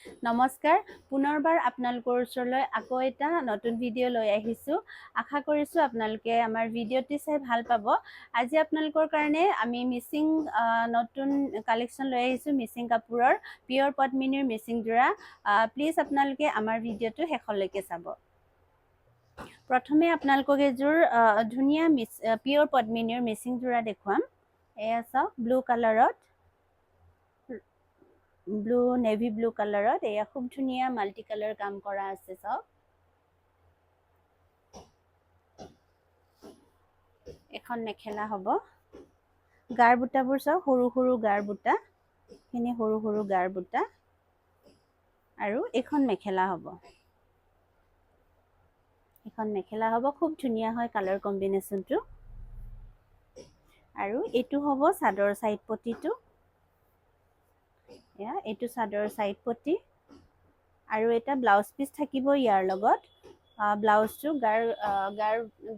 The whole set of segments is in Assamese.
নমস্কাৰ পুনৰবাৰ আপোনালোকৰ ওচৰলৈ আকৌ এটা নতুন ভিডিঅ' লৈ আহিছোঁ। আশা কৰিছোঁ আপোনালোকে আমাৰ ভিডিঅ'টি চাই ভাল পাব। আজি আপোনালোকৰ কাৰণে আমি মিচিং নতুন কালেকশ্যন লৈ আহিছোঁ। মিচিং কাপোৰৰ পিয়ৰ পদ্মিনীৰ মিচিং যোৰা। প্লিজ আপোনালোকে আমাৰ ভিডিঅ'টো শেষলৈকে চাব। প্ৰথমে আপোনালোকক এযোৰ ধুনীয়া পিয়ৰ পদ্মিনীৰ মিচিং যোৰা দেখুৱাম। এয়া চাওক, ব্লু কালাৰত, ব্লু নেভি ব্লু কালাৰত। এয়া খুব ধুনীয়া মাল্টি কালাৰ কাম কৰা আছে চাওক। এখন মেখেলা হ'ব। গাৰ বুটাবোৰ চাওক, সৰু সৰু গাৰ বুটা, খিনি সৰু সৰু গাৰ বুটা। আৰু এখন মেখেলা হ'ব। এখন মেখেলা হ'ব, খুব ধুনীয়া হয় কালাৰ কম্বিনেশ্যনটো। আৰু এইটো হ'ব চাদৰ চাইড পটিটো। এয়া এইটো চাদৰ চাইড পটি। আৰু এটা ব্লাউজ পিচ থাকিব ইয়াৰ লগত। ব্লাউজটো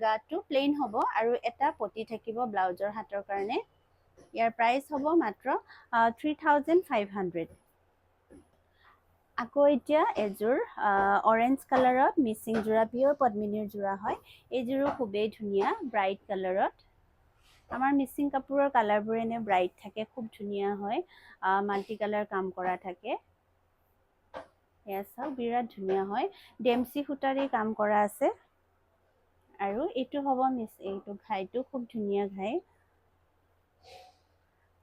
গাটো প্লেইন হ'ব আৰু এটা পটি থাকিব ব্লাউজৰ হাতৰ কাৰণে। ইয়াৰ প্ৰাইচ হ'ব মাত্ৰ 3500। আকৌ এতিয়া এযোৰ অৰেঞ্জ কালাৰত মিচিং যোৰা, পিয়ৰ পদ্মিনীৰ যোৰা হয়। এইযোৰো খুবেই ধুনীয়া, ব্ৰাইট কালাৰত। আমাৰ মিচিং কাপোৰৰ কালাৰবোৰ এনে ব্ৰাইট থাকে, খুব ধুনীয়া হয়, মাল্টি কালাৰ কাম কৰা থাকে। এয়া চাওক, বিৰাট ধুনীয়া হয়, ডেমচি সূতাৰে কাম কৰা আছে। আৰু এইটো হ'ব এইটো ঘাইটো খুব ধুনীয়া ঘাই।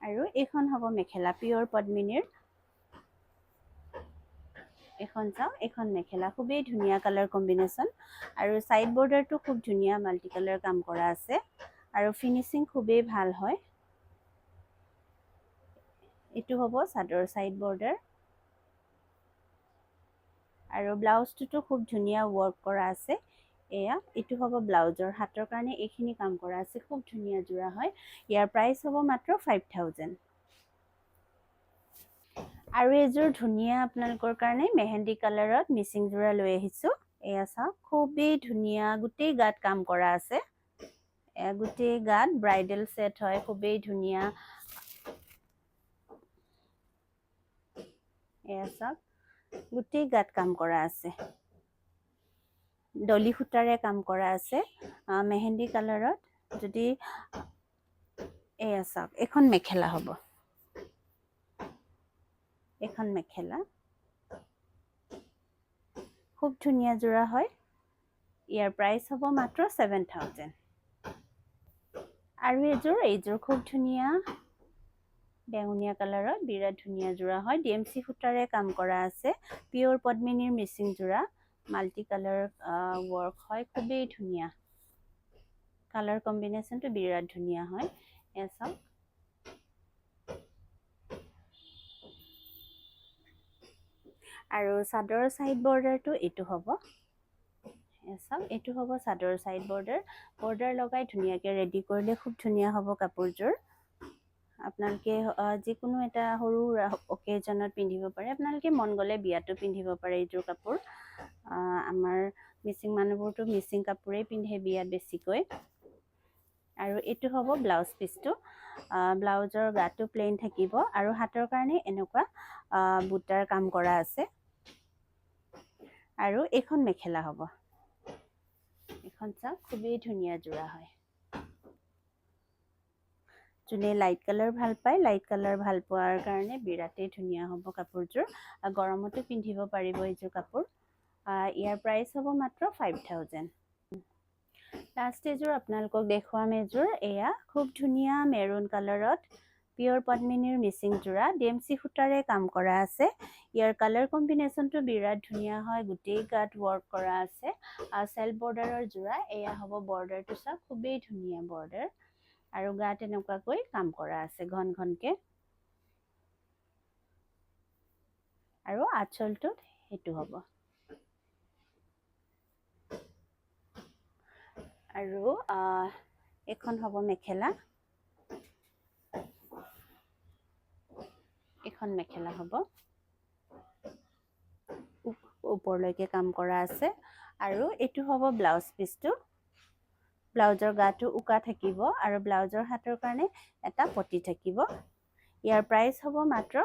আৰু এইখন হ'ব মেখেলা, পিয়ৰ পদ্মিনীৰ। এখন চাওক, এখন মেখেলা, খুবেই ধুনীয়া কালাৰ কম্বিনেশ্যন। আৰু চাইড বৰ্ডাৰটো খুব ধুনীয়া মাল্টি কালাৰ কাম কৰা আছে। আৰু ফিনিচিং খুবেই ভাল হয়। এইটো হ'ব চাদৰ চাইড বৰ্ডাৰ। আৰু ব্লাউজটোতো খুব ধুনীয়া ৱৰ্ক কৰা আছে। এয়া এইটো হ'ব ব্লাউজৰ হাতৰ কাৰণে এইখিনি কাম কৰা আছে, খুব ধুনীয়া যোৰা হয়। ইয়াৰ প্ৰাইচ হ'ব মাত্ৰ 5000। আৰু এযোৰ ধুনীয়া আপোনালোকৰ কাৰণে মেহেন্দি কালাৰত মিচিং যোৰা লৈ আহিছোঁ। এয়া চাওক, খুবেই ধুনীয়া, গোটেই গাত কাম কৰা আছে। গোটেই গাত ব্ৰাইডেল ছেট হয়, খুবেই ধুনীয়া। এয়া চাওক, গোটেই গাত কাম কৰা আছে। ডলি সূতাৰে কাম কৰা আছে, মেহেন্দি কালাৰত। যদি এয়া চাওক, এখন মেখেলা হ'ব। এখন মেখেলা, খুব ধুনীয়া যোৰা হয়। ইয়াৰ প্ৰাইচ হ'ব মাত্ৰ 7000। আৰু এইযোৰ খুব ধুনীয়া বেঙুনীয়া কালাৰত, বিৰাট ধুনীয়া যোৰা হয়, ডেমচি সূতাৰে কাম কৰা আছে। পিয়ৰ পদ্মিনীৰ মিচিং যোৰা, মাল্টি কালাৰ ৱৰ্ক হয়, খুবেই ধুনীয়া। কালাৰ কম্বিনেশ্যনটো বিৰাট ধুনীয়া হয়। এয়া চাওক, আৰু চাদৰ চাইড বৰ্ডাৰটো এইটো হ'ব। চাওক, এইটো হ'ব চাদৰ চাইড বৰ্ডাৰ। বৰ্ডাৰ লগাই ধুনীয়াকৈ ৰেডি কৰিলে খুব ধুনীয়া হ'ব কাপোৰযোৰ। আপোনালোকে যিকোনো এটা সৰু অকেজনত পিন্ধিব পাৰে। আপোনালোকে মন গ'লে বিয়াতো পিন্ধিব পাৰে এইযোৰ কাপোৰ। আমাৰ মিচিং মানুহবোৰতো মিচিং কাপোৰেই পিন্ধে বিয়াত বেছিকৈ। আৰু এইটো হ'ব ব্লাউজ পিচটো। ব্লাউজৰ গাটো প্লেইন থাকিব আৰু হাতৰ কাৰণে এনেকুৱা বুটাৰ কাম কৰা আছে। আৰু এইখন মেখেলা হ'ব। এইখন চাওক, খুবেই ধুনীয়া যোৰা হয়। যোনে লাইট কালাৰ ভাল পায়, লাইট কালাৰ ভাল পোৱাৰ কাৰণে বিৰাটেই ধুনীয়া হ'ব কাপোৰযোৰ। গৰমতো পিন্ধিব পাৰিব এইযোৰ কাপোৰ। ইয়াৰ প্ৰাইচ হ'ব মাত্ৰ 5000। লাষ্ট এযোৰ আপোনালোকক দেখুৱাম। এয়া খুব ধুনীয়া মেৰুন কালাৰত পিয়ৰ পদ্মিনীৰ মিচিং যোৰা, ডেমচি সূতাৰে কাম কৰা আছে। ইয়াৰ কালাৰ কম্বিনেশ্যনটো বিৰাট ধুনীয়া হয়, গোটেই গাত ৱৰ্ক কৰা আছে। চেল্ফ বৰ্ডাৰৰ যোৰা। এয়া হ'ব বৰ্ডাৰটো চাওক, খুবেই ধুনীয়া বৰ্ডাৰ। আৰু গাত এনেকুৱাকৈ কাম কৰা আছে ঘন ঘনকে। আৰু আঁচলটোত সেইটো হ'ব। আৰু এখন হ'ব মেখেলা। এখন মেখেলা হ'ব, ওপৰলৈকে কাম কৰা আছে। আৰু এইটো হ'ব ব্লাউজ পিচটো। ব্লাউজৰ গাটো উকা থাকিব আৰু ব্লাউজৰ হাতৰ কাৰণে এটা পটি থাকিব। ইয়াৰ প্ৰাইচ হ'ব মাত্ৰ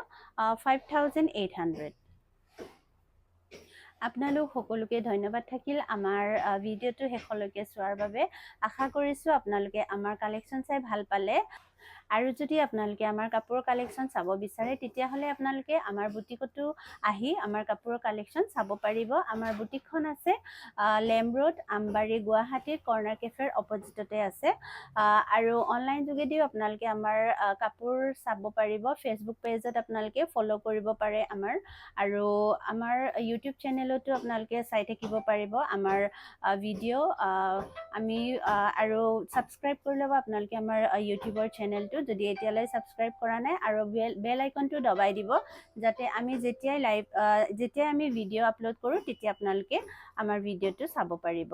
5800। আপোনালোক সকলোকে ধন্যবাদ থাকিল আমাৰ ভিডিঅ'টো শেষলৈকে চোৱাৰ বাবে। আশা কৰিছোঁ আপোনালোকে আমাৰ কালেকশ্যন চাই ভাল পালে। আৰু যদি আপোনালোকে আমাৰ কাপোৰৰ কালেকশ্যন চাব বিচাৰে তেতিয়াহ'লে আপোনালোকে আমাৰ বুটিকতো আহি আমাৰ কাপোৰৰ কালেকশ্যন চাব পাৰিব। আমাৰ বুটিকখন আছে লেম ৰোড, আমবাৰী, গুৱাহাটীৰ কৰ্ণাৰ কেফেৰ অপজিটতে আছে। আৰু অনলাইন যোগেদিও আপোনালোকে আমাৰ কাপোৰ চাব পাৰিব। ফেচবুক পেজত আপোনালোকে ফ'ল' কৰিব পাৰে আমাৰ। আৰু আমাৰ ইউটিউব চেনেলতো আপোনালোকে চাই থাকিব পাৰিব আমাৰ ভিডিঅ'। আমি আৰু ছাবস্ক্ৰাইব কৰি ল'ব আপোনালোকে আমাৰ ইউটিউবৰ চেনেলটো যদি এতিয়ালৈ ছাবস্ক্ৰাইব কৰা নাই, আৰু বেল আইকনটো দবাই দিব যাতে আমি যেতিয়াই আমি ভিডিঅ' আপলোড কৰোঁ তেতিয়া আপোনালোকে আমাৰ ভিডিঅ'টো চাব পাৰিব।